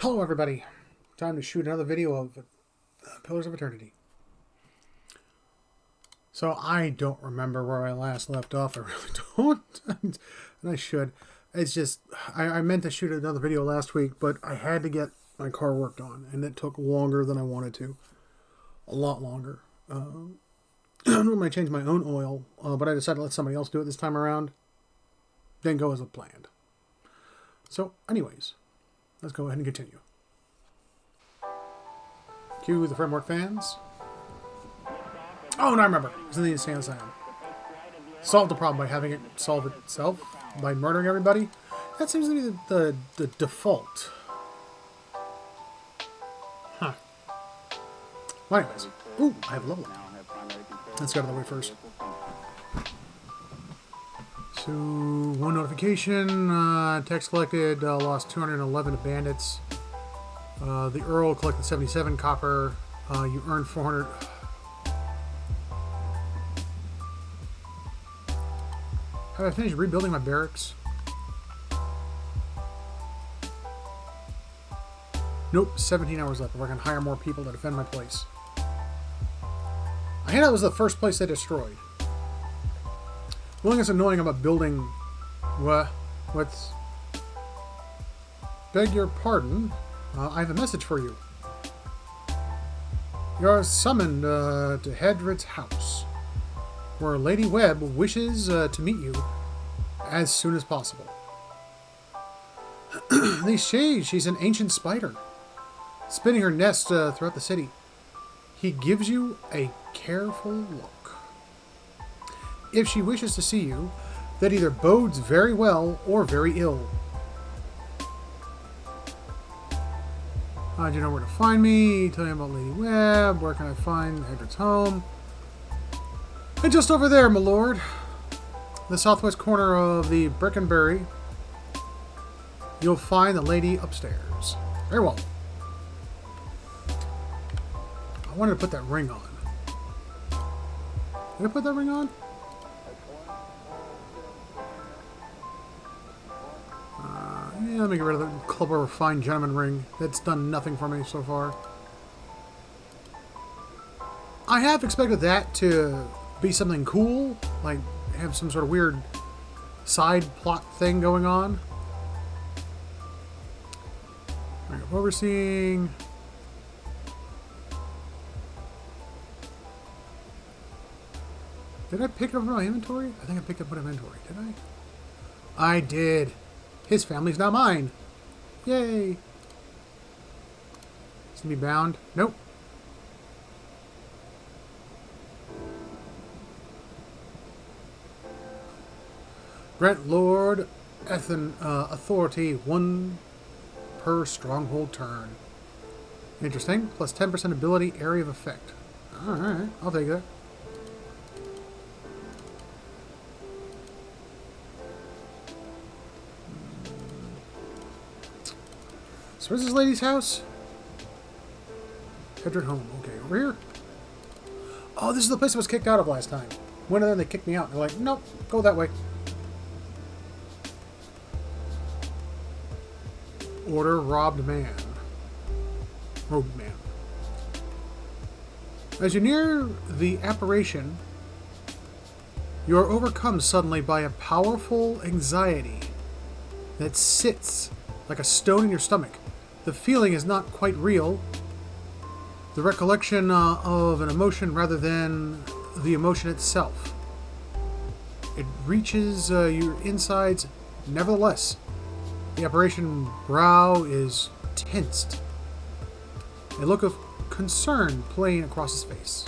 Hello everybody, time to shoot another video of Pillars of Eternity. So I don't remember where I last left off, I really don't, and I should. It's just, I meant to shoot another video last week, but I had to get my car worked on, and it took longer than I wanted to. A lot longer. I normally change my own oil, but I decided to let somebody else do it this time around. Didn't go as planned. So anyways, let's go ahead and continue. Cue the framework fans. Oh, and I remember. It's in the Insane Asylum. Solve the problem by having it solve itself by murdering everybody. That seems to be the default. Huh. Well, anyways. Ooh, I have a level now. Let's get out of the way first. So, one notification. Text collected. Lost 211 to bandits. The Earl collected 77 copper. You earned 400. Have I finished rebuilding my barracks? Nope, 17 hours left. If I can hire more people to defend my place. I think that was the first place they destroyed. The only thing that's annoying about building... What's... Beg your pardon. I have a message for you. You're summoned to Hedred's house, where Lady Webb wishes to meet you as soon as possible. She's an ancient spider, spinning her nest throughout the city. He gives you a careful look. If she wishes to see you, that either bodes very well or very ill. Do you know where to find me? Tell me about Lady Webb. Where can I find Hedred's home? And just over there, my lord. The southwest corner of the Brickenbury. You'll find the lady upstairs. Very well. I wanted to put that ring on. Did I put that ring on? Yeah, let me get rid of the Club of Refined Gentleman ring. That's done nothing for me so far. I have expected that to be something cool, like have some sort of weird side plot thing going on. Alright, overseeing. Did I pick it up in my inventory? I think I picked up my inventory, did I? I did. His family's now mine. Yay. Is he bound? Nope. Grant Lord Ethan authority 1 per stronghold turn. Interesting. Plus 10% ability area of effect. Alright, I'll take that. So where's this lady's house? Hedred home. Okay, over here. Oh, this is the place I was kicked out of last time. Went in there and they kicked me out. They're like, nope, go that way. Order robbed man. Robed man. As you near the apparition, you are overcome suddenly by a powerful anxiety that sits like a stone in your stomach. The feeling is not quite real. The recollection of an emotion rather than the emotion itself. It reaches your insides. Nevertheless, the apparition brow is tensed. A look of concern playing across his face.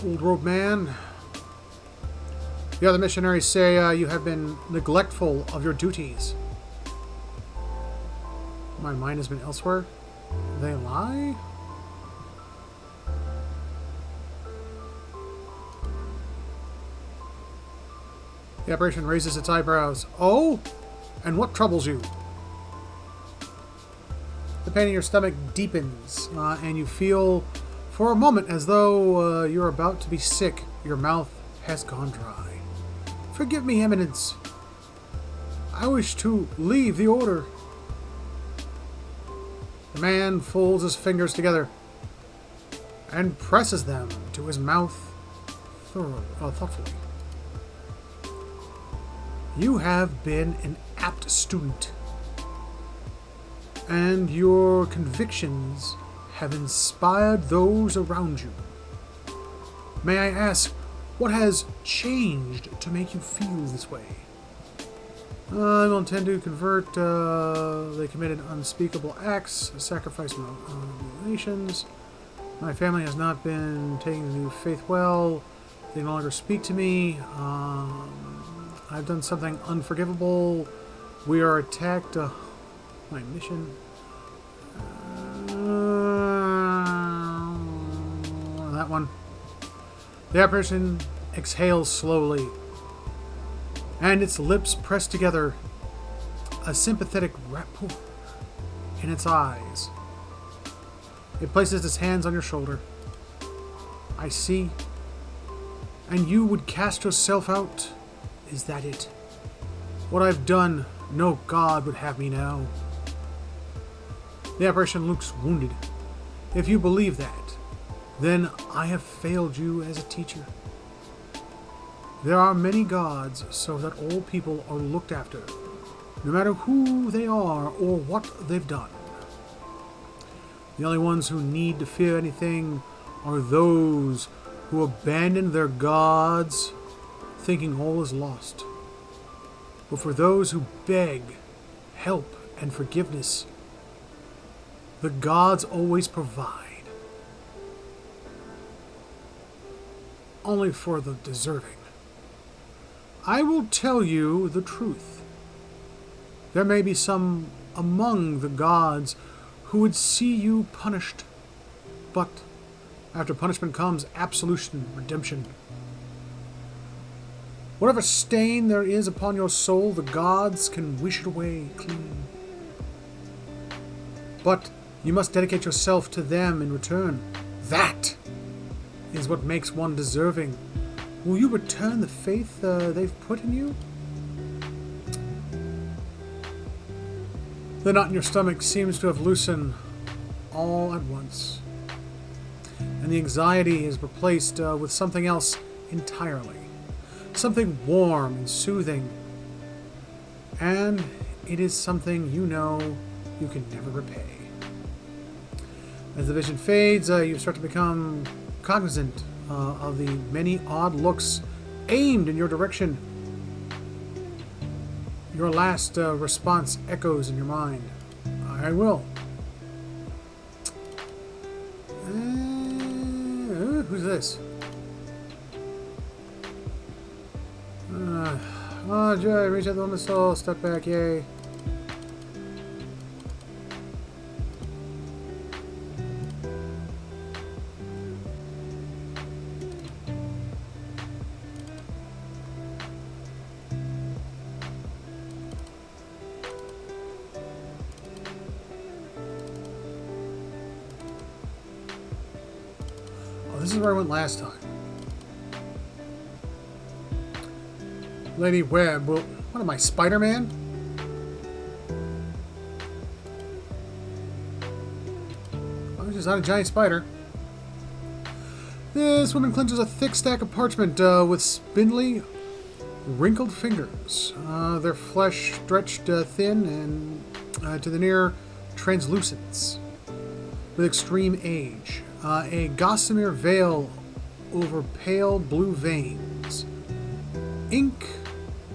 Old robe man. The other missionaries say you have been neglectful of your duties. My mind has been elsewhere. They lie? The apparition raises its eyebrows. Oh? And what troubles you? The pain in your stomach deepens, and you feel for a moment as though you're about to be sick. Your mouth has gone dry. Forgive me, Eminence. I wish to leave the order. The man folds his fingers together and presses them to his mouth thoughtfully. You have been an apt student, and your convictions have inspired those around you. May I ask, what has changed to make you feel this way? I will intend to convert. They committed unspeakable acts, sacrificed nations. My family has not been taking the new faith well. They no longer speak to me. I've done something unforgivable. We are attacked. My mission. That one. The apparition exhales slowly, and its lips press together, a sympathetic rapport in its eyes. It places its hands on your shoulder. I see. And you would cast yourself out? Is that it? What I've done, no god would have me now. The apparition looks wounded. If you believe that, then I have failed you as a teacher. There are many gods so that all people are looked after, no matter who they are or what they've done. The only ones who need to fear anything are those who abandon their gods, thinking all is lost. But for those who beg help and forgiveness, the gods always provide. Only for the deserving. I will tell you the truth. There may be some among the gods who would see you punished, but after punishment comes absolution, redemption. Whatever stain there is upon your soul, the gods can wish it away clean. But you must dedicate yourself to them in return. That is what makes one deserving. Will you return the faith they've put in you? The knot in your stomach seems to have loosened all at once, and the anxiety is replaced with something else entirely. Something warm and soothing. And it is something you know you can never repay. As the vision fades, you start to become cognizant of the many odd looks aimed in your direction. Your last response echoes in your mind. I will. Who's this? Oh, joy, reach out the woman's soul, step back, yay. Oh, this is where I went last time. Lady Webb, well, what am I, Spider-Man? Oh, she's not a giant spider. This woman clenches a thick stack of parchment with spindly, wrinkled fingers. Their flesh stretched thin and to the near translucence. With extreme age. A gossamer veil over pale blue veins. Ink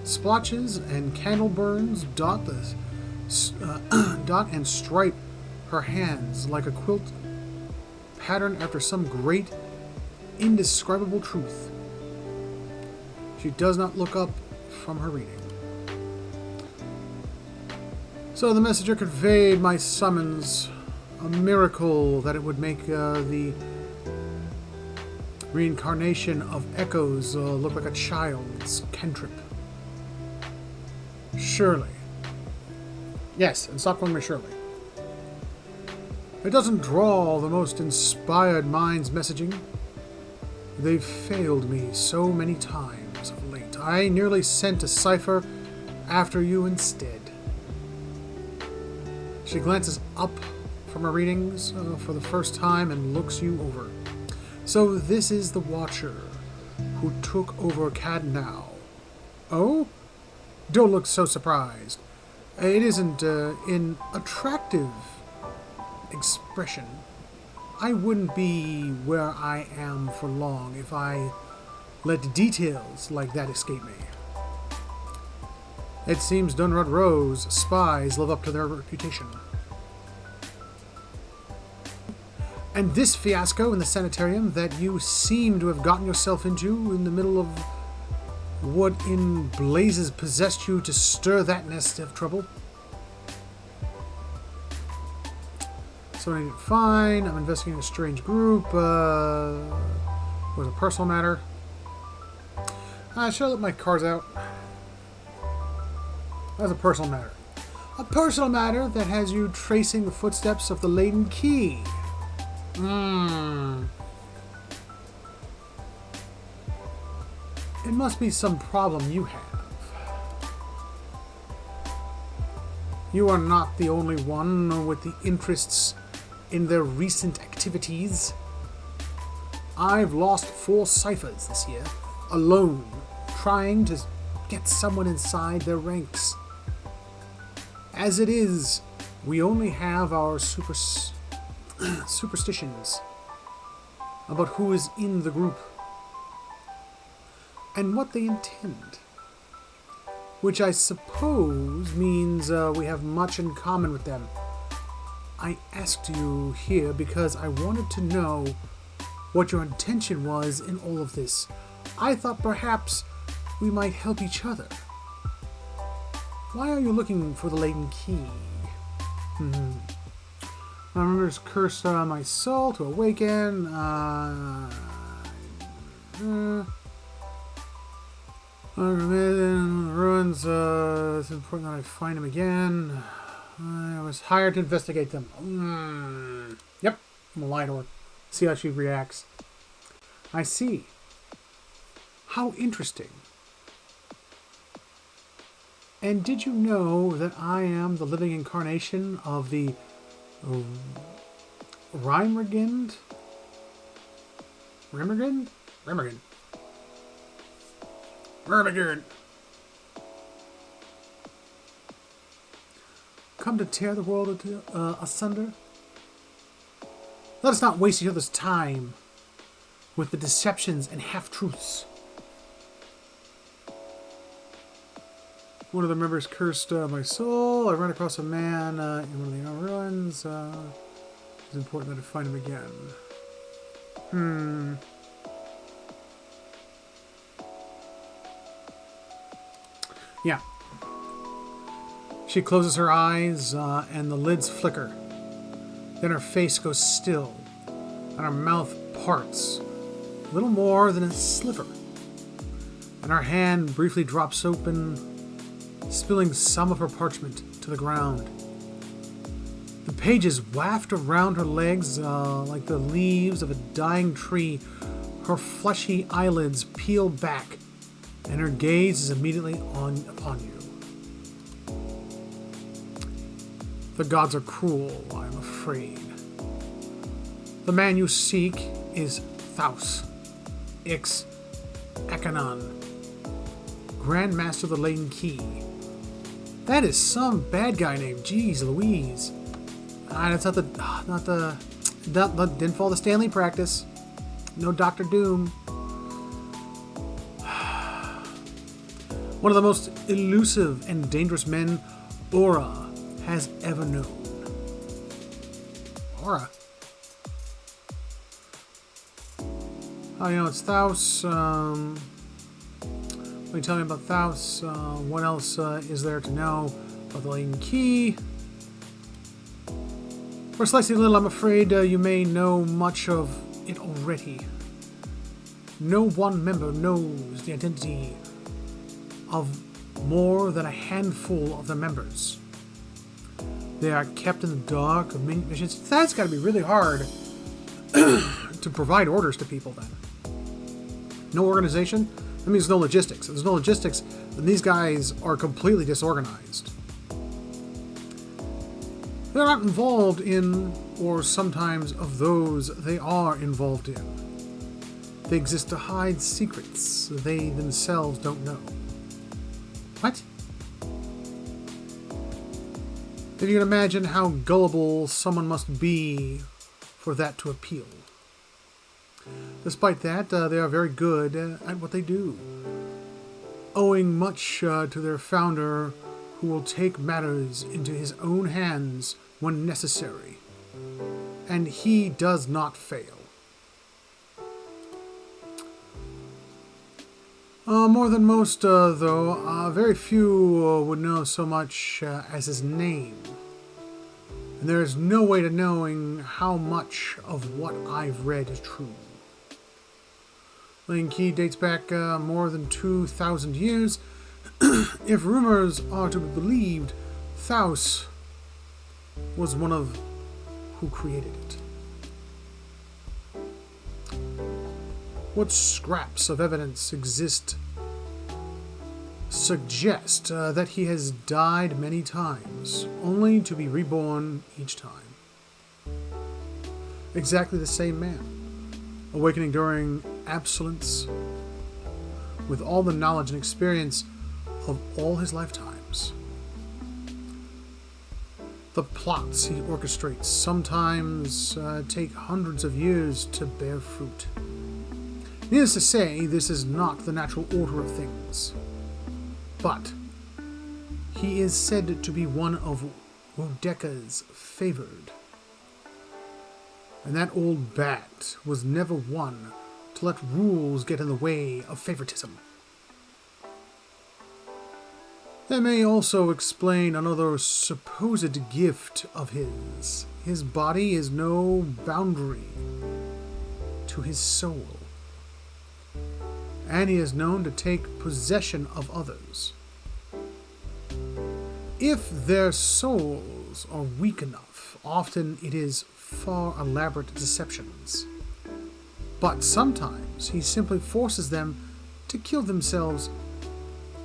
splotches and candle burns dot and stripe her hands like a quilt patterned after some great, indescribable truth. She does not look up from her reading. So the messenger conveyed my summons, a miracle that it would make the reincarnation of echoes look like a child's cantrip. Shirley. Yes, and stop calling me Shirley. It doesn't draw the most inspired mind's messaging. They've failed me so many times of late. I nearly sent a cipher after you instead. She glances up from her readings for the first time and looks you over. So this is the Watcher who took over Cadnow. Oh? Don't look so surprised. It isn't an attractive expression. I wouldn't be where I am for long if I let details like that escape me. It seems Dunrod Rose spies live up to their reputation. And this fiasco in the sanitarium that you seem to have gotten yourself into in the middle of what in blazes possessed you to stir that nest of trouble? So fine, I'm investigating a strange group. Was a personal matter. Should I let my cards out? That's a personal matter. A personal matter that has you tracing the footsteps of the Laden Key. It must be some problem you have. You are not the only one with the interests in their recent activities. I've lost 4 ciphers this year, alone, trying to get someone inside their ranks. As it is, we only have our superstitions about who is in the group and what they intend, which I suppose means we have much in common with them. I asked you here because I wanted to know what your intention was in all of this. I thought perhaps we might help each other. Why are you looking for the Laden Key? I remember this curse on my soul to awaken. Ruins. It's important that I find him again. I was hired to investigate them. Yep, I'm gonna lie to her. See how she reacts. I see. How interesting. And did you know that I am the living incarnation of the Remergend? Remergend? Remergend. Remergend. Come to tear the world asunder? Let us not waste each other's time with the deceptions and half-truths. One of the members cursed my soul. I ran across a man in one of the ruins. It's important that I find him again. Yeah. She closes her eyes and the lids flicker. Then her face goes still and her mouth parts, little more than a sliver. And her hand briefly drops open, spilling some of her parchment to the ground. The pages waft around her legs like the leaves of a dying tree. Her fleshy eyelids peel back, and her gaze is immediately upon you. The gods are cruel, I'm afraid. The man you seek is Thaus, Ix Akanon, Grand Master of the Laden Key. That is some bad guy name. Jeez Louise. That's didn't follow the Stanley practice. No Dr. Doom. One of the most elusive and dangerous men Aura has ever known. Aura? Oh, you know, it's Thaus. Let me tell you about Thaus. What else is there to know about the Laden Key? For slightly little, I'm afraid you may know much of it already. No one member knows the identity of more than a handful of the members. They are kept in the dark of many missions. That's got to be really hard to provide orders to people then. No organization, That means no logistics. If there's no logistics, then these guys are completely disorganized. They're not involved in, or sometimes of those they are involved in. They exist to hide secrets they themselves don't know. What? If you can imagine how gullible someone must be for that to appeal. Despite that, they are very good at what they do, owing much to their founder, who will take matters into his own hands when necessary. And he does not fail. More than most, though, very few would know so much as his name. And there is no way to knowing how much of what I've read is true. Link Key dates back more than 2,000 years. If rumors are to be believed, Thaus was one of who created it. What scraps of evidence exist suggest that he has died many times, only to be reborn each time. Exactly the same man, awakening during absence, with all the knowledge and experience of all his lifetimes. The plots he orchestrates sometimes take hundreds of years to bear fruit. Needless to say, this is not the natural order of things. But he is said to be one of Wodeka's favored. And that old bat was never one to let rules get in the way of favoritism. That may also explain another supposed gift of his. His body is no boundary to his soul. And he is known to take possession of others. If their souls are weak enough, often it is far elaborate deceptions. But sometimes he simply forces them to kill themselves.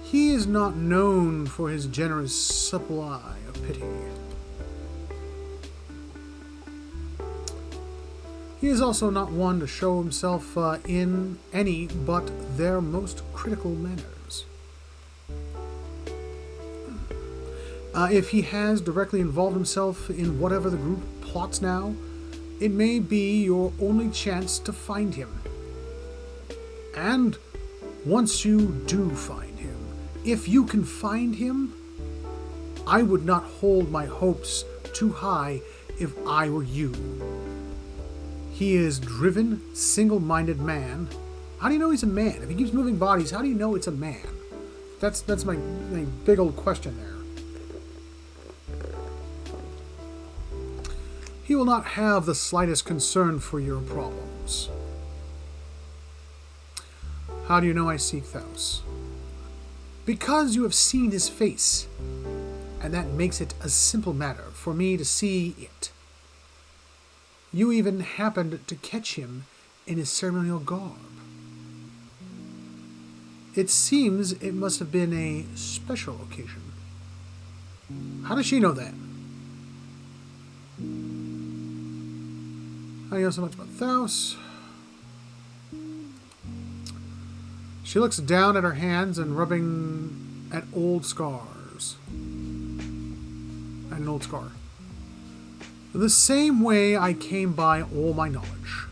He is not known for his generous supply of pity. He is also not one to show himself in any but their most critical manners. If he has directly involved himself in whatever the group plots now, it may be your only chance to find him. And once you do find him, if you can find him, I would not hold my hopes too high if I were you. He is driven, single-minded man. How do you know he's a man? If he keeps moving bodies, how do you know it's a man? That's my big old question there. He will not have the slightest concern for your problems. How do you know I seek Thaus? Because you have seen his face, and that makes it a simple matter for me to see it. You even happened to catch him in his ceremonial garb. It seems it must have been a special occasion. How does she know that? How do you know so much about Thaus? She looks down at her hands and rubbing at old scars. At an old scar. The same way I came by all my knowledge.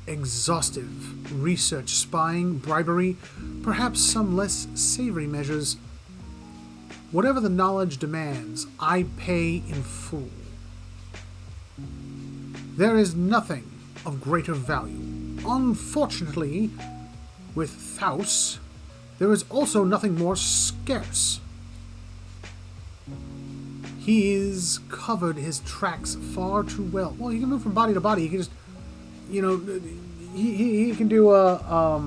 Exhaustive research, spying, bribery, perhaps some less savory measures. Whatever the knowledge demands, I pay in full. There is nothing of greater value. Unfortunately, with Thaus, there is also nothing more scarce. He's covered his tracks far too well. Well, he can move from body to body. He can just, he can do a,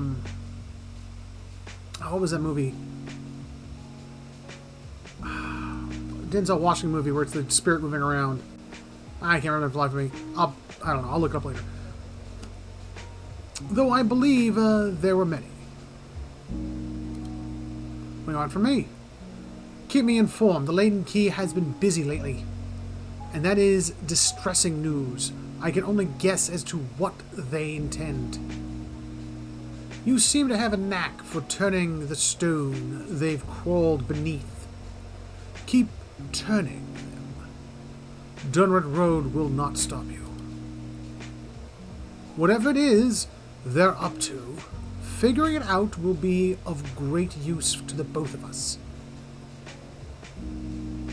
what was that movie? Denzel Washington movie where it's the spirit moving around. I can't remember for the life of me. I don't know. I'll look it up later. Though I believe there were many. What do you want from me? Keep me informed. The Laden Key has been busy lately. And that is distressing news. I can only guess as to what they intend. You seem to have a knack for turning the stone they've crawled beneath. Keep turning them. Dunred Road will not stop you. Whatever it is they're up to, figuring it out will be of great use to the both of us.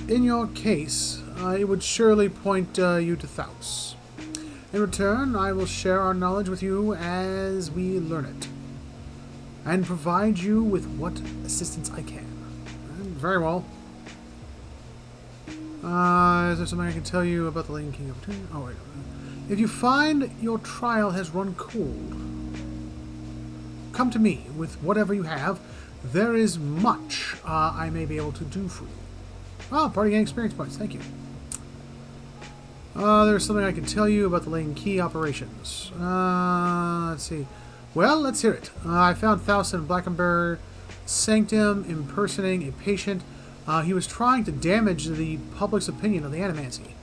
In your case, I would surely point you to Thaus. In return, I will share our knowledge with you as we learn it, and provide you with what assistance I can. Very well. Is there something I can tell you about the Laden King opportunity? Oh, wait. If you find your trial has run cold, come to me with whatever you have. There is much I may be able to do for you. Oh, party gang experience points. Thank you. There's something I can tell you about the Laden Key operations. Let's see. Well, let's hear it. I found Thaus in Blackenberg Sanctum impersonating a patient. He was trying to damage the public's opinion of the animancy.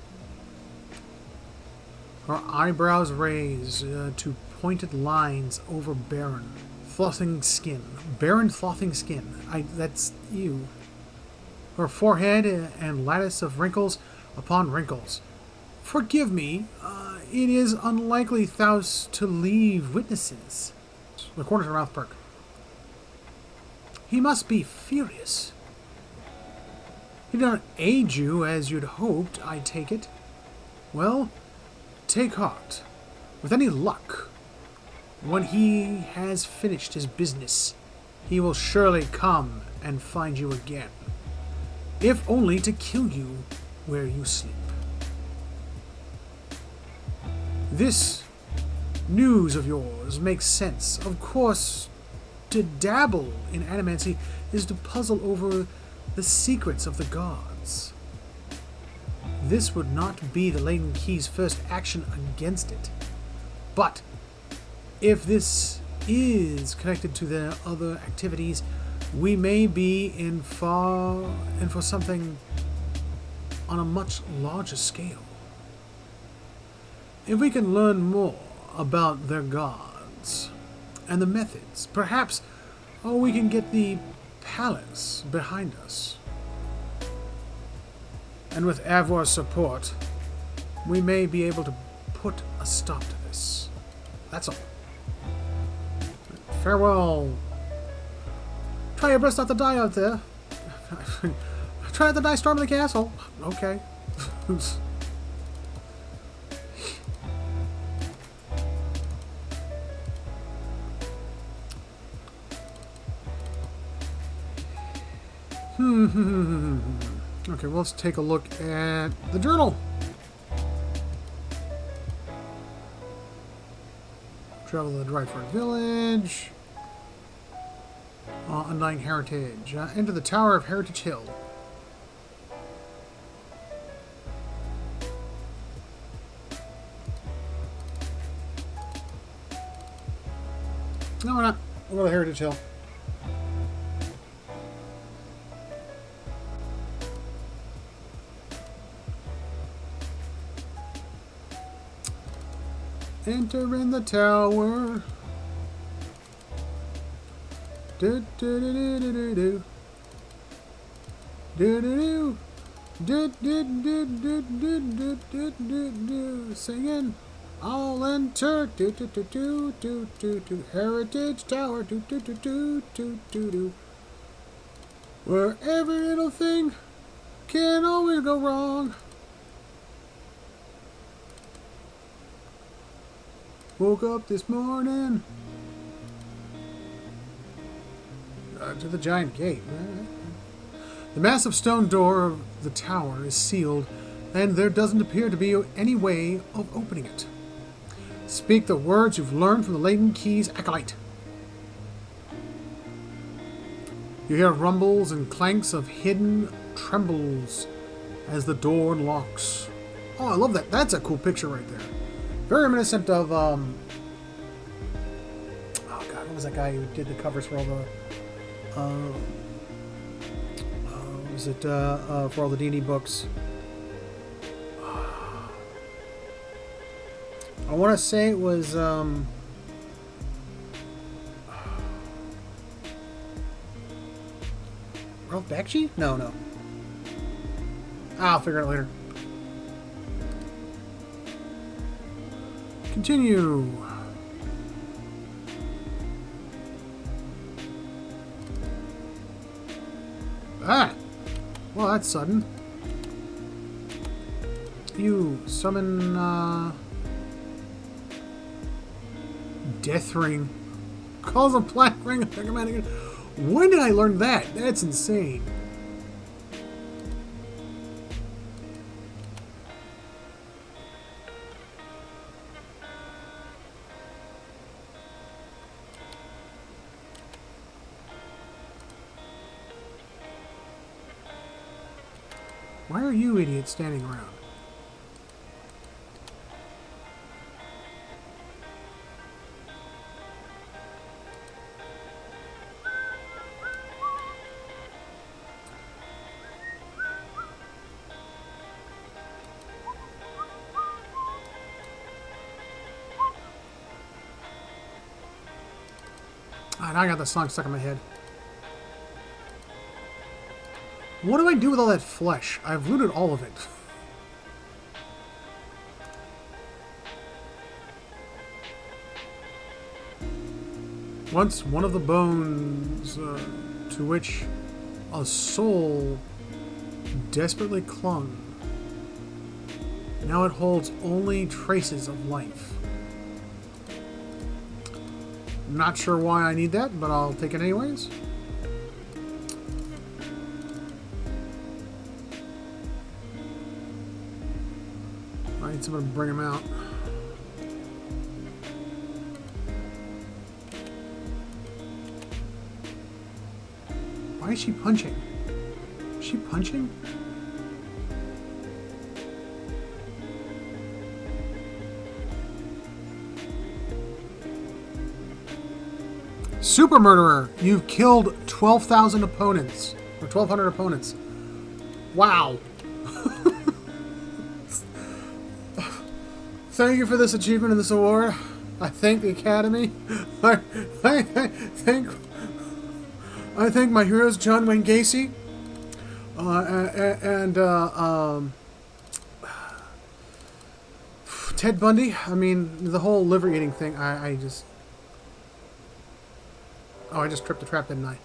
Her eyebrows raise to pointed lines over barren, flossing skin. Barren, flossing skin. That's you. Her forehead and lattice of wrinkles upon wrinkles. Forgive me, it is unlikely Thaus to leave witnesses. The corners of her mouth perk. He must be furious. He did not aid you as you'd hoped, I take it. Well, take heart. With any luck, when he has finished his business, he will surely come and find you again, if only to kill you where you sleep. This news of yours makes sense. Of course, to dabble in animancy is to puzzle over the secrets of the gods. This would not be the Laden Key's first action against it. But if this is connected to their other activities, we may be in for something on a much larger scale. If we can learn more about their gods and the methods, perhaps we can get the palace behind us. And with Avor's support, we may be able to put a stop to this. That's all. Farewell. Try your best not to die out there. Try not to die storming the castle. Okay. Okay, well, let's take a look at the journal. Travel to the Dryford Village. Undying Heritage. Enter the Tower of Heritage Hill. No, we're not. We'll go to Heritage Hill. Enter in the tower. Do do do do do do do do do do do do do do do do do singing. I'll enter do do do do do do do Heritage Tower do do do do do do do. Where every little thing can always go wrong. Woke up this morning to the giant gate. The massive stone door of the tower is sealed, and there doesn't appear to be any way of opening it. Speak the words you've learned from the Laden Key's acolyte. You hear rumbles and clanks of hidden trembles as the door unlocks. Oh, I love that. That's a cool picture right there. Very reminiscent of, oh god, what was that guy who did the covers for all the, Was it for all the D&D books? I want to say it was Ralph Bakshi? No, no. I'll figure it out later. Continue. Ah! Well, that's sudden. You summon, Death Ring. Calls a Black Ring. When did I learn that? That's insane. Why are you idiots standing around? Ah, now I got the song stuck in my head. What do I do with all that flesh? I've looted all of it. Once one of the bones to which a soul desperately clung. Now it holds only traces of life. Not sure why I need that, but I'll take it anyways. I need someone to bring him out. Why is she punching? Is she punching? Super Murderer! You've killed 12,000 opponents. Or 1,200 opponents. Wow. Thank you for this achievement and this award. I thank the Academy. I thank my heroes, John Wayne Gacy, and Ted Bundy. I mean, the whole liver eating thing. I just... Oh, I just tripped the trap, didn't I?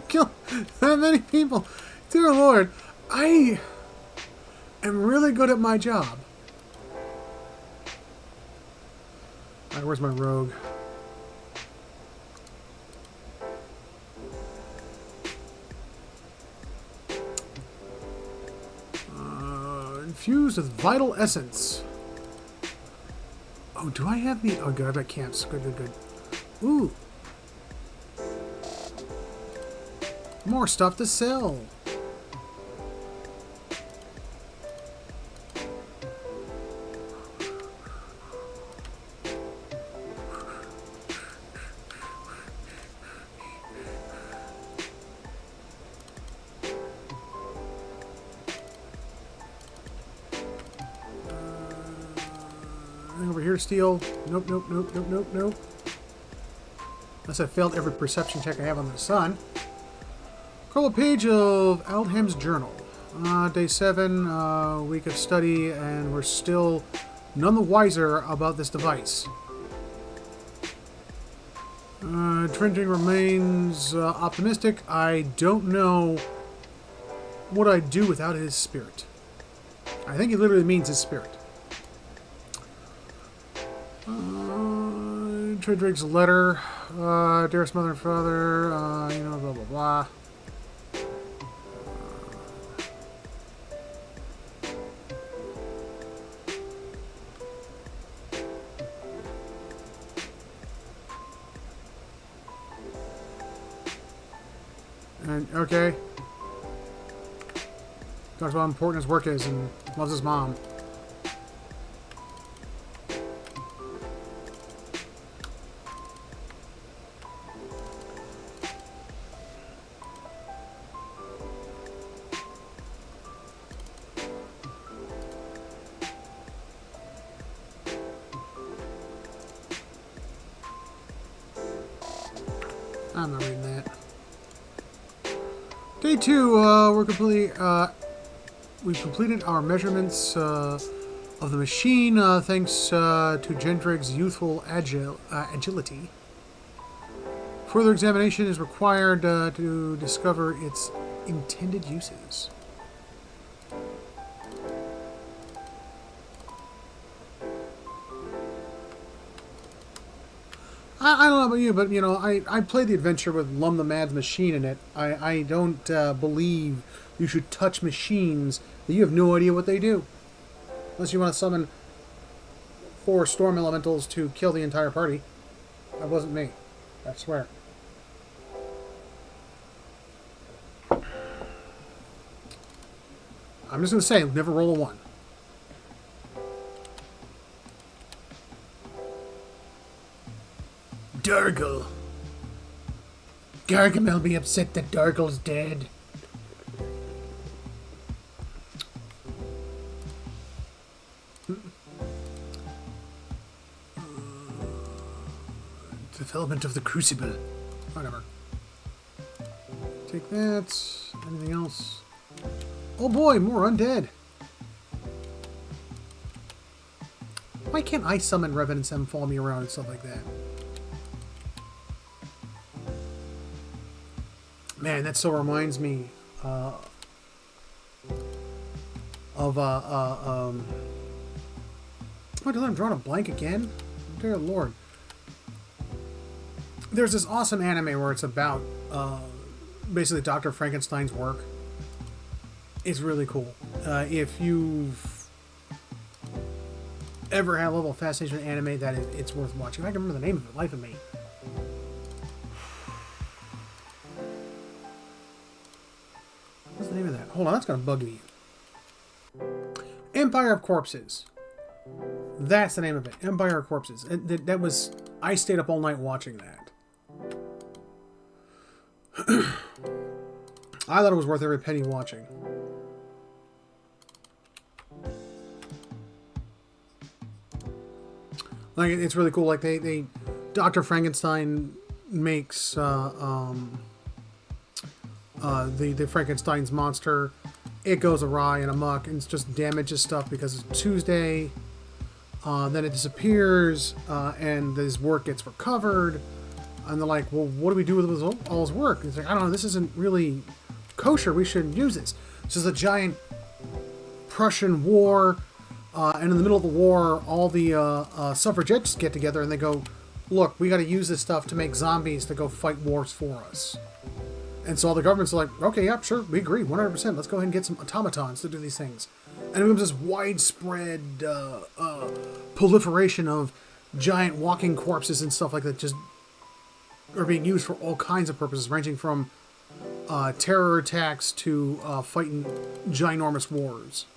Kill that many people. Dear Lord, I am really good at my job. Alright, where's my rogue? Infused with vital essence. Oh, do I have the... Oh, good, I've got camps. Good, good, good. Ooh. More stuff to sell. Over here, steel. Nope, nope, nope, nope, nope, nope. Unless I failed every perception check I have on the sun. Scroll a page of Aldham's journal. Day 7, week of study, and we're still none the wiser about this device. Trenching remains optimistic. I don't know what I'd do without his spirit. I think he literally means his spirit. Tredrig's letter. Dearest mother and father, you know, blah, blah, blah. And, okay. Talks about how important his work is and loves his mom. I'm not reading that. Day 2, we've completed our measurements of the machine thanks to Gendrig's youthful agility. Further examination is required to discover its intended uses. I don't know about you, but, you know, I played the adventure with Lum the Mad's machine in it. I don't believe you should touch machines that you have no idea what they do. Unless you want to summon 4 storm elementals to kill the entire party. That wasn't me. I swear. I'm just going to say, never roll a 1. Durgle. Gargamel be upset that Durgle's dead. Development of the Crucible. Whatever. Take that. Anything else? Oh boy, more undead. Why can't I summon Revenants and follow me around and stuff like that? Man, that so reminds me of what did I'm drawing a blank again? Dear Lord. There's this awesome anime where it's about basically Dr. Frankenstein's work. It's really cool. If you've ever had a level of fascination with anime, it's worth watching. I can remember the name of it, life of me. What's the name of that? Hold on, that's going to bug me. Empire of Corpses. That's the name of it. Empire of Corpses. That was... I stayed up all night watching that. I thought it was worth every penny watching. Like, it's really cool. Like, they Dr. Frankenstein makes the Frankenstein's monster. It goes awry and amok and just damages stuff because it's Tuesday. Then it disappears, and his work gets recovered. And they're like, well, what do we do with all his work? And it's like, I don't know, this isn't really kosher. We shouldn't use this. This is a giant Prussian war. And in the middle of the war, all the suffragettes get together and they go, look, we got to use this stuff to make zombies to go fight wars for us. And so all the governments are like, okay, yeah, sure, we agree, 100%. Let's go ahead and get some automatons to do these things. And it becomes this widespread proliferation of giant walking corpses and stuff like that just are being used for all kinds of purposes, ranging from terror attacks to fighting ginormous wars.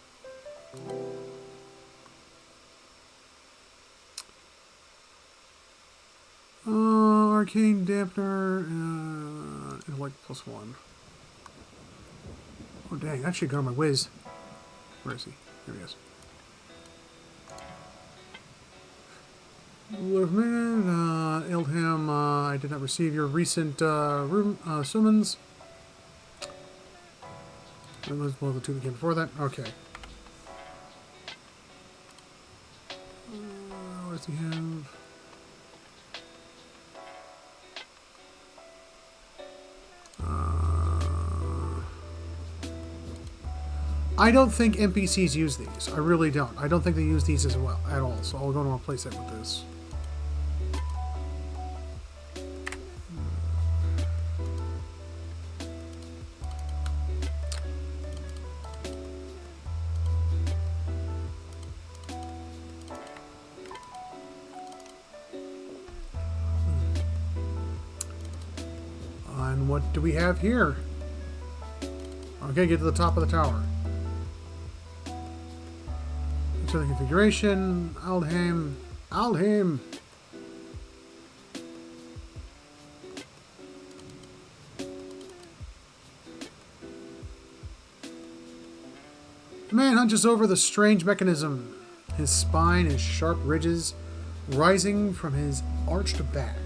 Arcane Dampener, intellect +1. Oh dang, that should go on my whiz. Where is he? There he is. Lieutenant, Ildham, I did not receive your recent summons. That was one of the 2 that came before that. Okay. What does he have? I don't think NPCs use these. I really don't. I don't think they use these as well at all. So I'll go to replace it with this. And what do we have here? Okay, get to the top of the tower. So the configuration, Aldheim. The man hunches over the strange mechanism. His spine is sharp ridges rising from his arched back.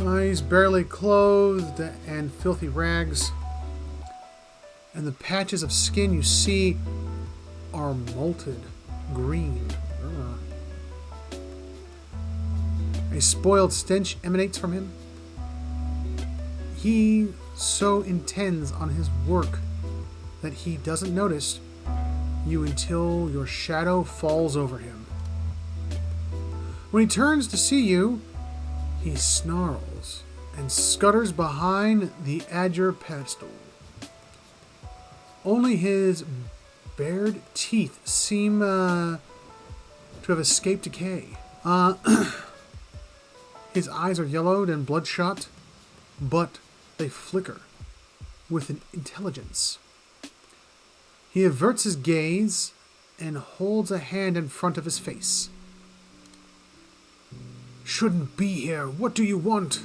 He's barely clothed and filthy rags. And the patches of skin you see are molted green. A spoiled stench emanates from him. He so intends on his work that he doesn't notice you until your shadow falls over him. When he turns to see you, he snarls and scutters behind the azure pedestal. Only his bared teeth seem to have escaped decay. His eyes are yellowed and bloodshot, but they flicker with an intelligence. He averts his gaze and holds a hand in front of his face. Shouldn't be here. What do you want?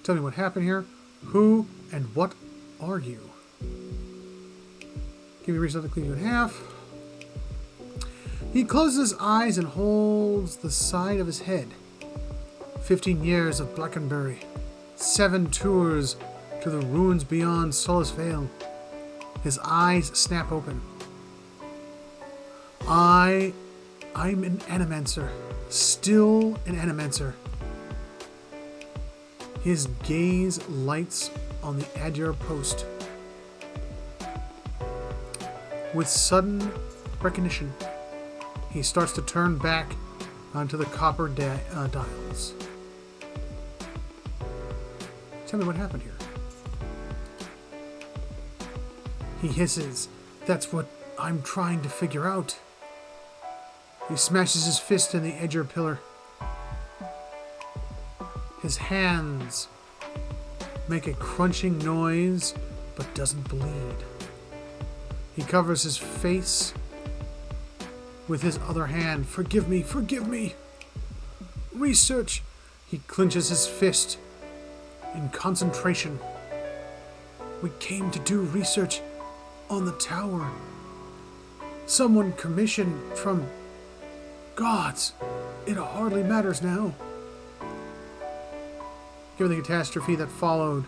Tell me what happened here. Who and what are you? Give me a reason to cleave you in half. He closes his eyes and holds the side of his head. 15 years of Blackenbury. 7 tours to the ruins beyond Solace Vale. His eyes snap open. I'm an animancer. Still an animancer. His gaze lights on the azure post. With sudden recognition, he starts to turn back onto the copper dials. Tell me what happened here. He hisses. That's what I'm trying to figure out. He smashes his fist in the azure pillar. His hands make a crunching noise, but doesn't bleed. He covers his face with his other hand. Forgive me, forgive me. Research. He clenches his fist in concentration. We came to do research on the tower. Someone commissioned from gods. It hardly matters now. Given the catastrophe that followed,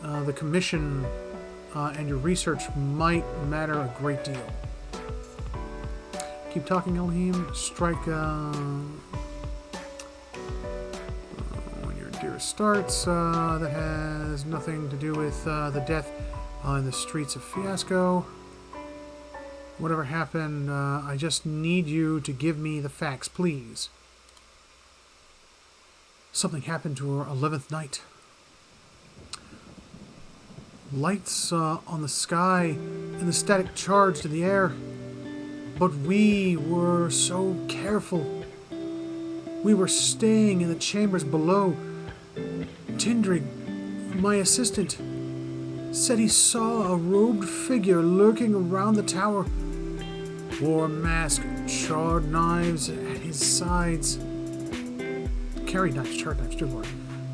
the commission and your research might matter a great deal. Keep talking, Elohim. Strike when your deer starts. That has nothing to do with the death in the streets of Fiasco. Whatever happened, I just need you to give me the facts, please. Something happened to her 11th night. Lights on the sky and the static charge to the air. But we were so careful. We were staying in the chambers below. Tindrig, my assistant, said he saw a robed figure lurking around the tower. Wore a mask, charred knives at his sides. Carried knives, charred knives, dear Lord.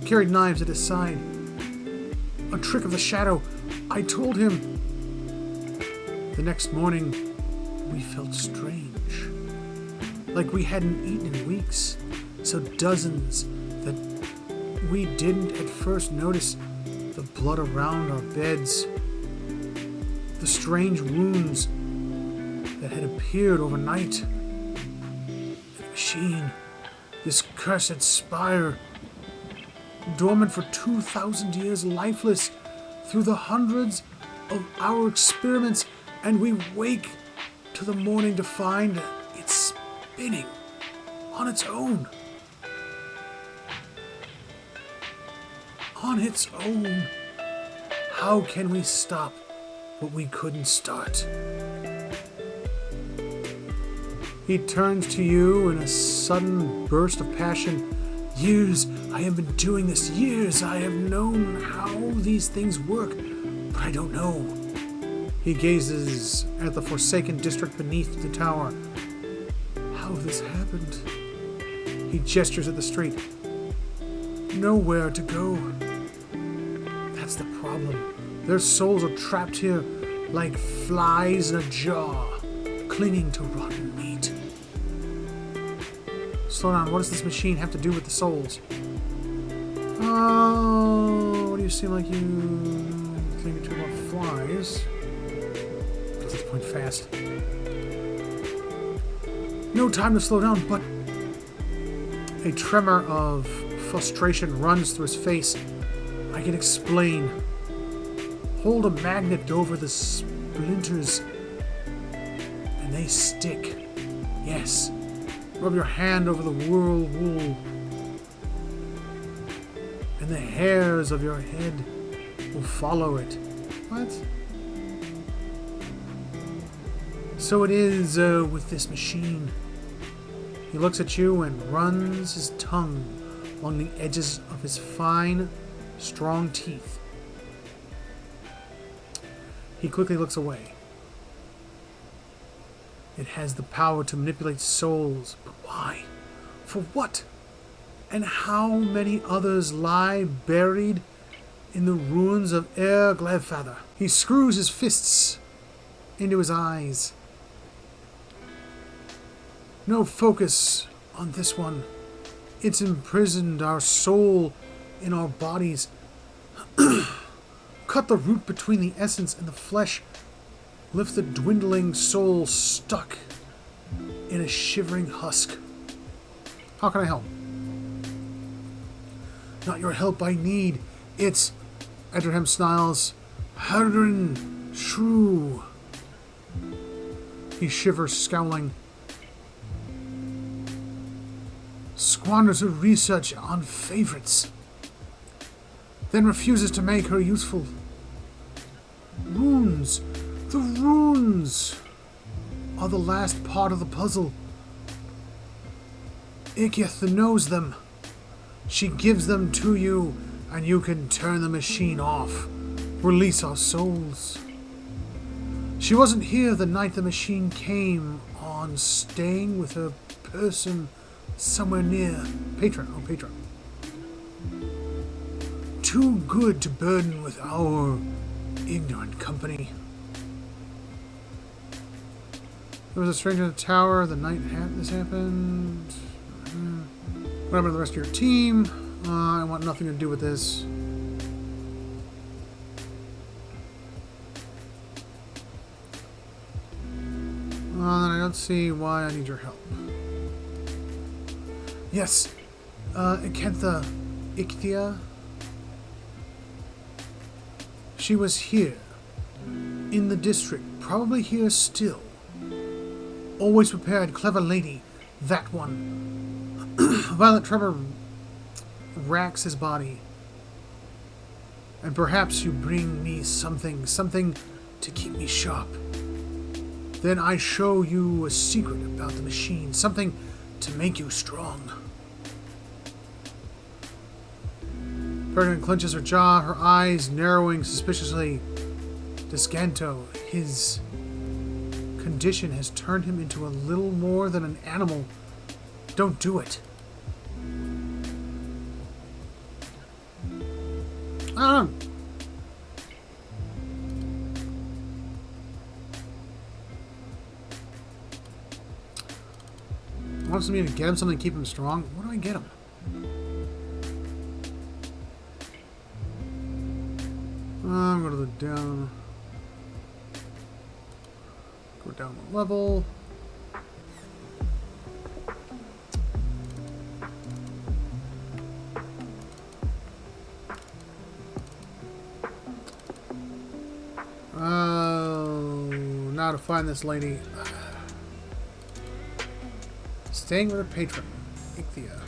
Carried knives at his side. A trick of the shadow. I told him. The next morning, we felt strange. Like we hadn't eaten in weeks. So dozens that we didn't at first notice. The blood around our beds. The strange wounds that had appeared overnight. The machine. This cursed spire. Dormant for 2,000 years, lifeless. Through the hundreds of our experiments. And we wake to the morning to find it's spinning on its own. On its own. How can we stop what we couldn't start? He turns to you in a sudden burst of passion. Years I have been doing this. Years I have known how these things work, but I don't know. He gazes at the forsaken district beneath the tower. How this happened? He gestures at the street. Nowhere to go. That's the problem. Their souls are trapped here like flies in a jar, clinging to rotten meat. Slow down. What does this machine have to do with the souls? Oh, what do you seem like you think too about flies? At this point, fast. No time to slow down, but a tremor of frustration runs through his face. I can explain. Hold a magnet over the splinters, and they stick. Yes. Rub your hand over the whirlwool, and the hairs of your head will follow it. What? So it is with this machine. He looks at you and runs his tongue along the edges of his fine, strong teeth. He quickly looks away. It has the power to manipulate souls, but why? For what? And how many others lie buried in the ruins of Glevfather? He screws his fists into his eyes. No focus on this one. It's imprisoned our soul in our bodies. Cut the root between the essence and the flesh. Lift the dwindling soul stuck in a shivering husk. How can I help? Not your help I need. It's... Edgerham snarls. Hadrin Shrew. He shivers, scowling. Squanders her research on favorites. Then refuses to make her useful. Runes. The runes are the last part of the puzzle. Ikith knows them. She gives them to you, and you can turn the machine off. Release our souls. She wasn't here the night the machine came on, staying with her person somewhere near. Patron. Oh, patron. Too good to burden with our ignorant company. There was a stranger in the tower the night this happened. What happened to the rest of your team? I want nothing to do with this. Then I don't see why I need your help. Yes, Ikentha Ichthia. She was here, in the district, probably here still. Always prepared, clever lady, that one. Violent tremor racks his body. And perhaps you bring me something to keep me sharp. Then I show you a secret about the machine, something to make you strong. Bergen clenches her jaw, her eyes narrowing suspiciously. Descanto, his condition has turned him into a little more than an animal. Don't do it. I don't know. Wants me to get him something to keep him strong? What do I get him? I'm going to go down. Go down the level. Oh, now to find this lady. Staying with her patron, Ichthia.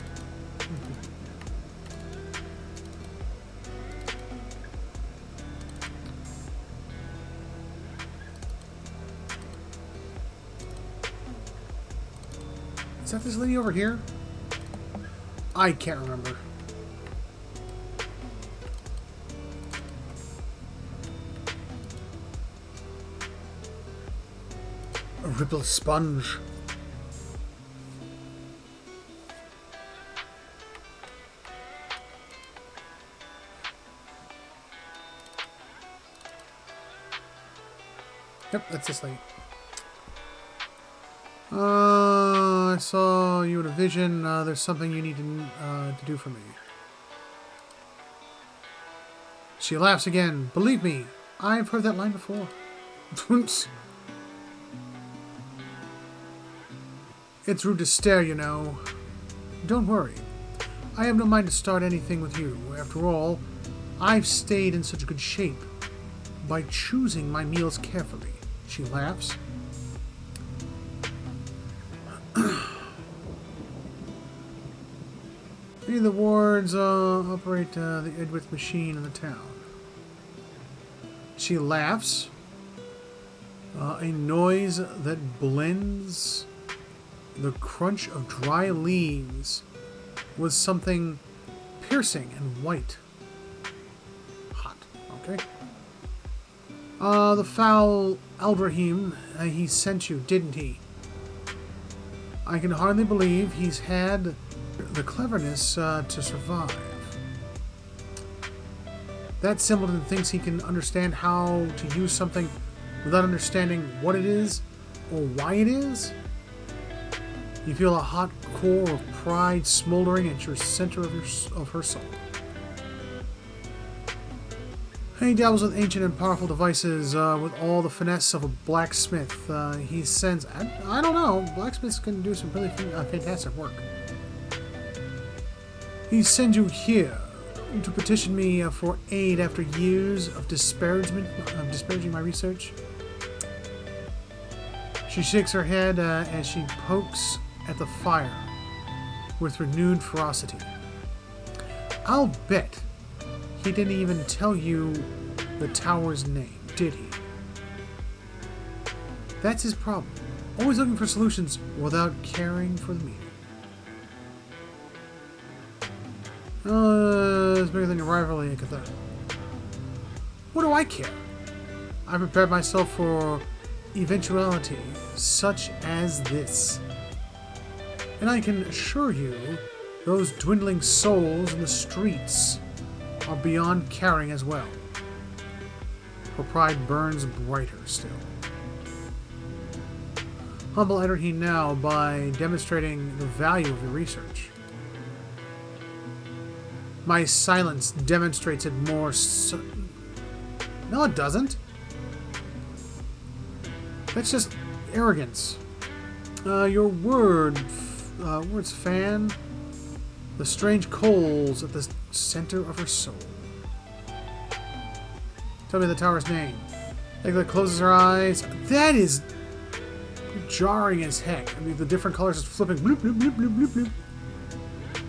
Is that this lady over here? I can't remember. A ripple sponge. Yep, that's this lady. I saw you in a vision. There's something you need to do for me. She laughs again. Believe me, I've heard that line before. It's rude to stare, you know. Don't worry. I have no mind to start anything with you. After all, I've stayed in such good shape by choosing my meals carefully. She laughs. Any of the wards operate the Edwith machine in the town. She laughs. A noise that blends the crunch of dry leaves with something piercing and white. Hot. Okay. The foul Aldrahim, he sent you, didn't he? I can hardly believe he's had the cleverness to survive. That simpleton thinks he can understand how to use something without understanding what it is or why it is? You feel a hot core of pride smoldering at your center of her soul. He dabbles with ancient and powerful devices with all the finesse of a blacksmith. He sends... I don't know. Blacksmiths can do some really fantastic work. He sends you here to petition me for aid after years of disparaging my research. She shakes her head as she pokes at the fire with renewed ferocity. I'll bet he didn't even tell you the tower's name, did he? That's his problem. Always looking for solutions without caring for the meaning. It's bigger than your rivalry, Agatha. What do I care? I prepared myself for eventuality such as this. And I can assure you, those dwindling souls in the streets are beyond caring as well. Her pride burns brighter still. Humble Edderheen now by demonstrating the value of your research. My silence demonstrates it more No, it doesn't. That's just arrogance. Your words fan the strange coals at the center of her soul. Tell me the tower's name. Egla closes her eyes. That is jarring as heck. I mean, the different colors just flipping. Bloop, bloop, bloop, bloop, bloop, bloop.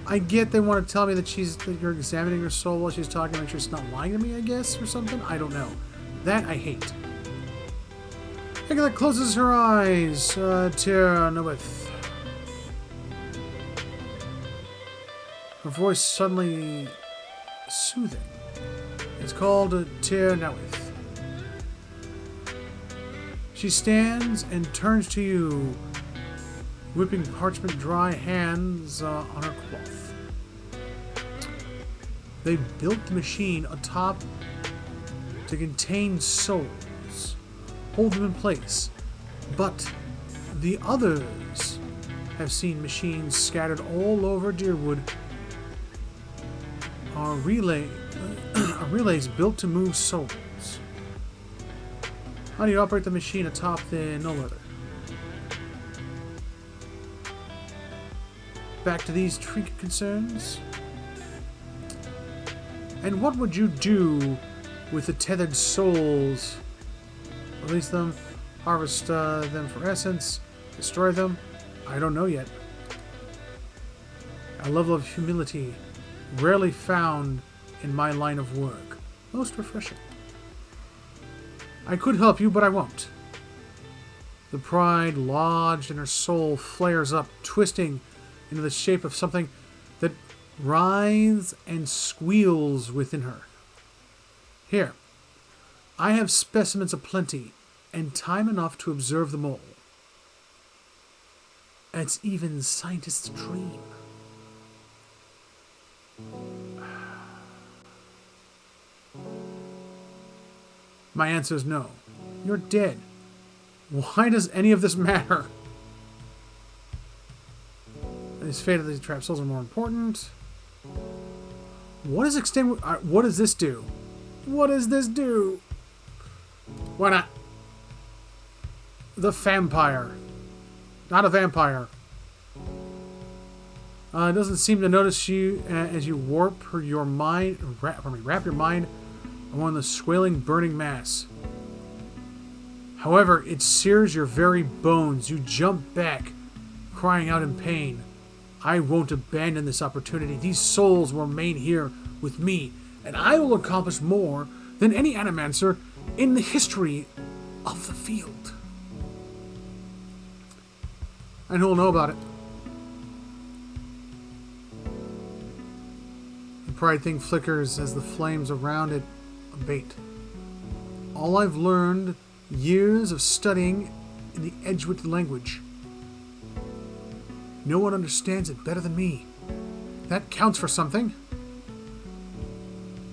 I get they want to tell me that you're examining her soul while she's talking, and she's not lying to me, I guess, or something. I don't know. That I hate. Egla closes her eyes. Tir-Nowith. Her voice suddenly soothing. It's called Tir-Nowith. She stands and turns to you, whipping parchment dry hands on her cloth. They built the machine atop to contain souls, hold them in place, but the others have seen machines scattered all over Deerwood. Are relays built to move souls. How do you operate the machine atop the no leather? Back to these trinket concerns. And what would you do with the tethered souls? Release them, harvest them for essence, destroy them? I don't know yet. A level of humility rarely found in my line of work. Most refreshing. I could help you, but I won't. The pride lodged in her soul flares up, twisting into the shape of something that writhes and squeals within her. Here, I have specimens aplenty, and time enough to observe them all. It's even scientists' dream. My answer is no. You're dead. Why does any of this matter? His fate of these trapped souls are more important. What does this do? What does this do? Why not? The vampire. Not a vampire. It doesn't seem to notice you as you warp your mind, wrap your mind around the swirling, burning mass. However, it sears your very bones. You jump back, crying out in pain. I won't abandon this opportunity. These souls will remain here with me, and I will accomplish more than any animancer in the history of the field. And who'll know about it? The pride thing flickers as the flames around it abate. All I've learned, years of studying in the Edgewood language. No one understands it better than me. That counts for something.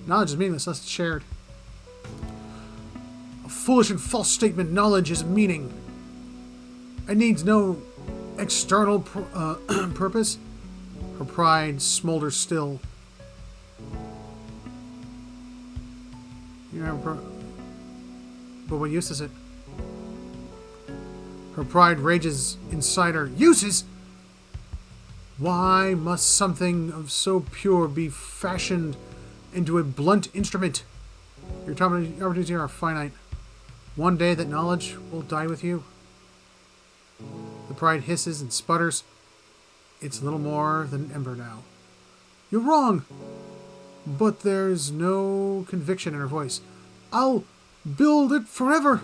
Knowledge is meaningless unless it's shared. A foolish and false statement. Knowledge is meaning. It needs no external purpose. Her pride smolders still. But what use is it? Her pride rages inside her. Uses? Why must something of so pure be fashioned into a blunt instrument? Your opportunities here are finite. One day that knowledge will die with you. The pride hisses and sputters. It's little more than ember now. You're wrong! But there's no conviction in her voice. I'll build it forever.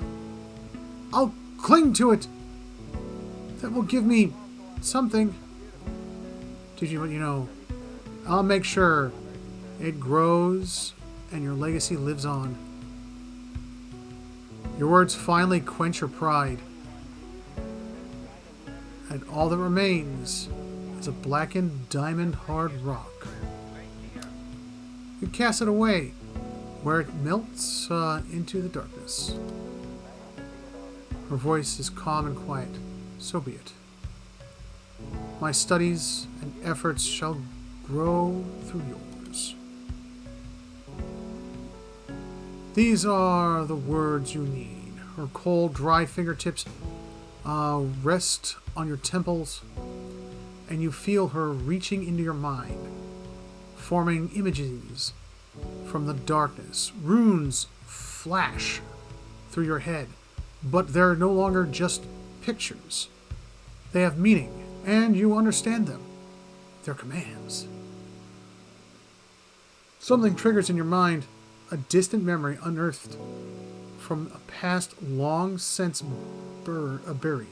I'll cling to it. That will give me something. Teach you what you know. I'll make sure it grows and your legacy lives on. Your words finally quench your pride. And all that remains is a blackened diamond hard rock. You cast it away, where it melts into the darkness. Her voice is calm and quiet. So be it. My studies and efforts shall grow through yours. These are the words you need. Her cold, dry fingertips rest on your temples, and you feel her reaching into your mind, forming images from the darkness. Runes flash through your head, but they're no longer just pictures. They have meaning, and you understand them. They're commands. Something triggers in your mind, a distant memory unearthed from a past long since buried.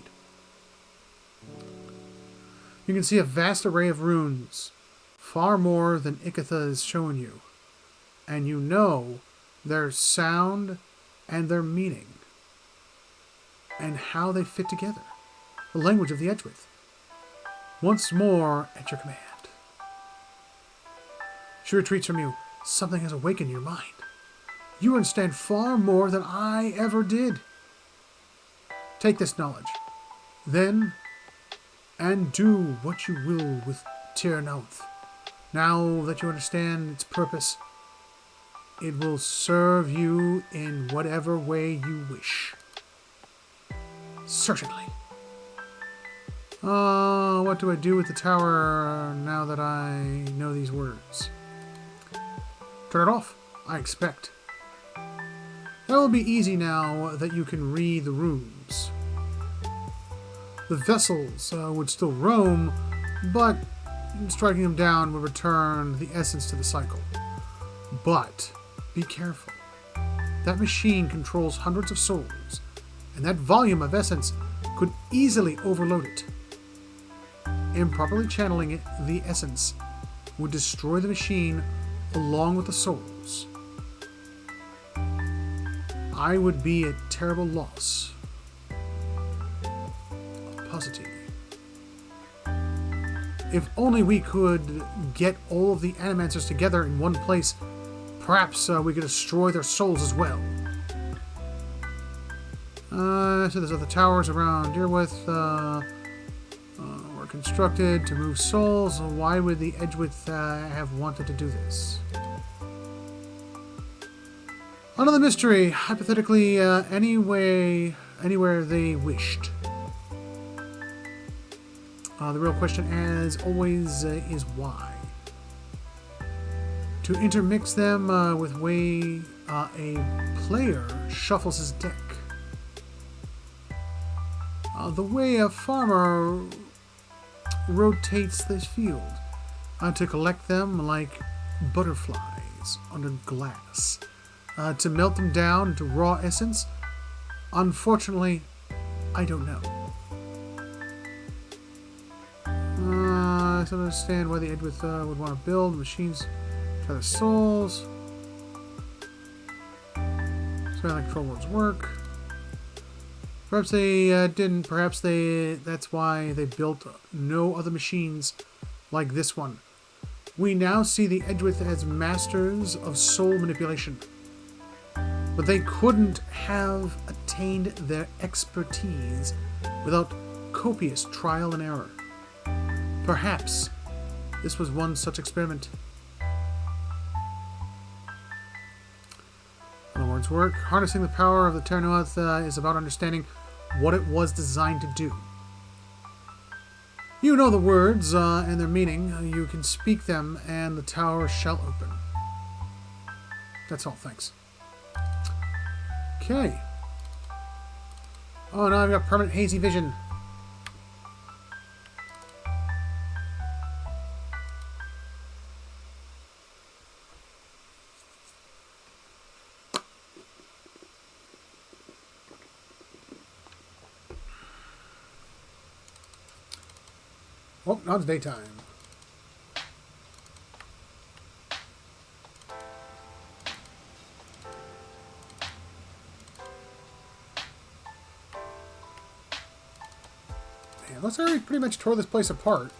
You can see a vast array of runes, far more than Ikitha has shown you, and you know their sound and their meaning, and how they fit together. The language of the Edgewood. Once more at your command. She retreats from you. Something has awakened your mind. You understand far more than I ever did. Take this knowledge, then, and do what you will with TheRelaxedMovement. Now that you understand its purpose, it will serve you in whatever way you wish. Certainly. What do I do with the tower now that I know these words? Turn it off, I expect. That will be easy now that you can read the runes. The vessels would still roam, but striking them down would return the essence to the cycle. But be careful. That machine controls hundreds of souls, and that volume of essence could easily overload it. Improperly channeling it, the essence would destroy the machine along with the souls. I would be a terrible loss. Positive. If only we could get all of the animancers together in one place, perhaps we could destroy their souls as well. So there's other towers around Deerwith. Were constructed to move souls. Why would the Edgewood have wanted to do this? Another mystery, hypothetically, anywhere they wished. The real question, as always, is why. To intermix them with way a player shuffles his deck. The way a farmer rotates this field to collect them like butterflies under glass. To melt them down into raw essence, unfortunately, I don't know. I don't understand why the Edwith would want to build machines for their souls. So I like control words work. Perhaps they didn't. Perhaps that's why they built no other machines like this one. We now see the Edwith as masters of soul manipulation. But they couldn't have attained their expertise without copious trial and error. Perhaps this was one such experiment. In other words, work. Harnessing the power of the TheRelaxedMovement is about understanding what it was designed to do. You know the words and their meaning. You can speak them and the tower shall open. That's all, thanks. Okay. Oh, now I've got permanent hazy vision. Oh, now it's daytime. Man, looks like I already pretty much tore this place apart.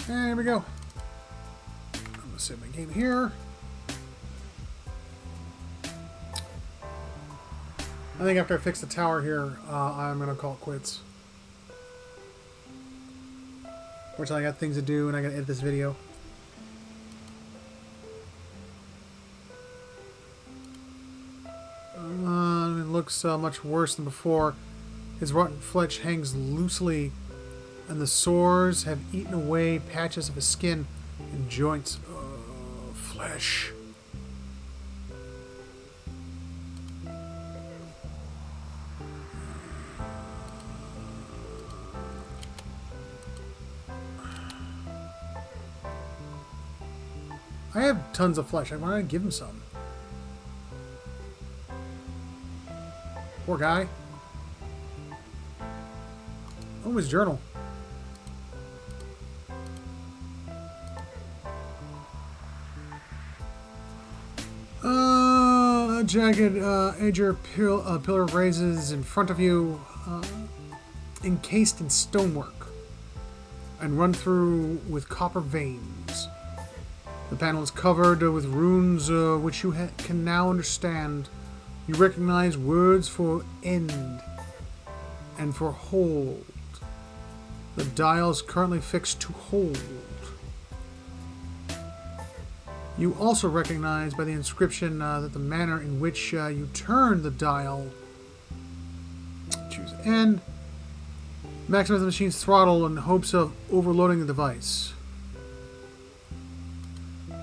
And here we go. I'm going to save my game here. I think after I fix the tower here, I'm going to call it quits. Fortunately, I got things to do and I got to edit this video. It looks much worse than before. His rotten flesh hangs loosely and the sores have eaten away patches of his skin and joints. Flesh. I have tons of flesh. I want to give him some. Poor guy. Oh, his journal. A jagged azure pillar raises in front of you, encased in stonework, and run through with copper veins. The panel is covered with runes which you can now understand. You recognize words for end and for hold. The dial is currently fixed to hold. You also recognize by the inscription that the manner in which you turn the dial, choose end, maximize the machine's throttle in hopes of overloading the device.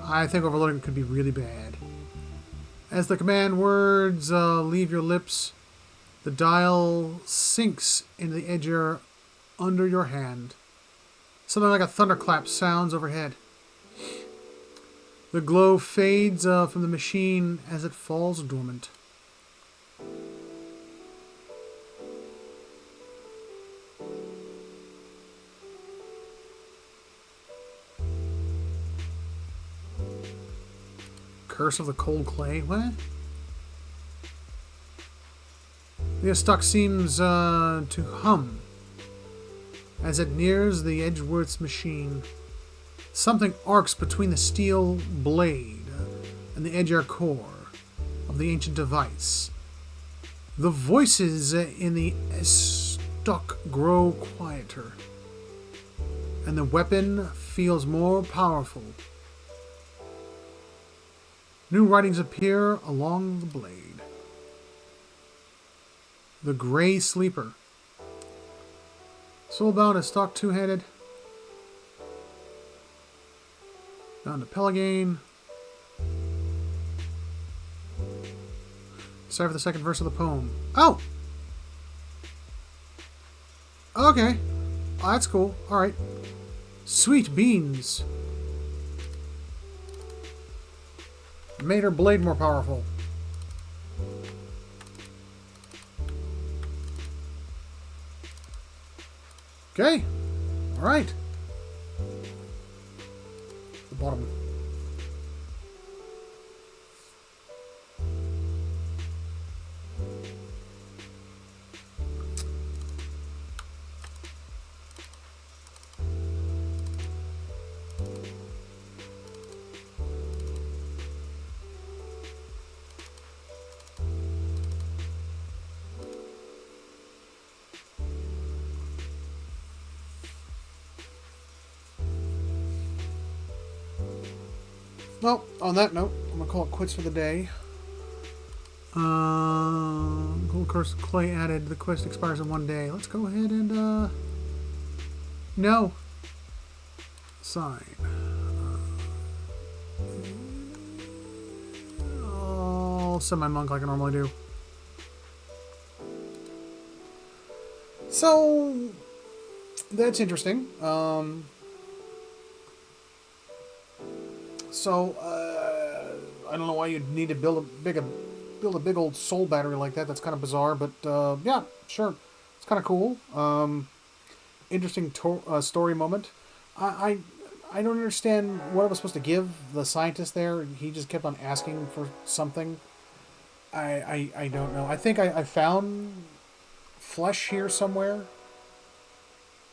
I think overloading could be really bad. As the command words leave your lips, The dial sinks into the edge under your hand. Something like a thunderclap sounds overhead. The glow fades from the machine as it falls dormant. Curse of the cold clay? What? The stock seems to hum as it nears the Edgeworth's machine. Something arcs between the steel blade and the edge core of the ancient device. The voices in the stock grow quieter, and the weapon feels more powerful. New writings appear along the blade. The Gray Sleeper. Soulbound is stock two-handed. Down to Pelegane. Sorry for the second verse of the poem. Oh! Okay. Oh, that's cool. Alright. Sweet beans. Made her blade more powerful. Okay. Alright. The bottom. Well, on that note, I'm going to call it quits for the day. Gold Curse Clay added. The quest expires in 1 day. Let's go ahead and, no. Sign. I'll send my monk like I normally do. So, that's interesting. I don't know why you'd need to build a big old soul battery like that. That's kind of bizarre, but yeah, sure, it's kind of cool. Interesting story moment. I don't understand what I was supposed to give the scientist there. He just kept on asking for something. I don't know. I think I found flesh here somewhere.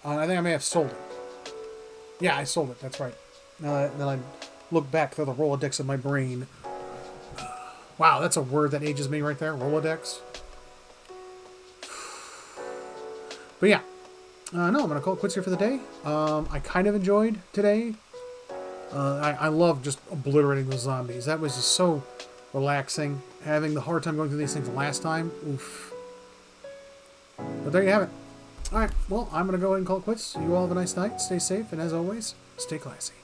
I think I may have sold it. Yeah, I sold it. That's right. Then I look back through the Rolodex of my brain. Wow, that's a word that ages me right there. Rolodex. But yeah. No, I'm going to call it quits here for the day. I kind of enjoyed today. I love just obliterating those zombies. That was just so relaxing. Having the hard time going through these things the last time. Oof. But there you have it. Alright, well, I'm going to go ahead and call it quits. You all have a nice night. Stay safe, and as always, stay classy.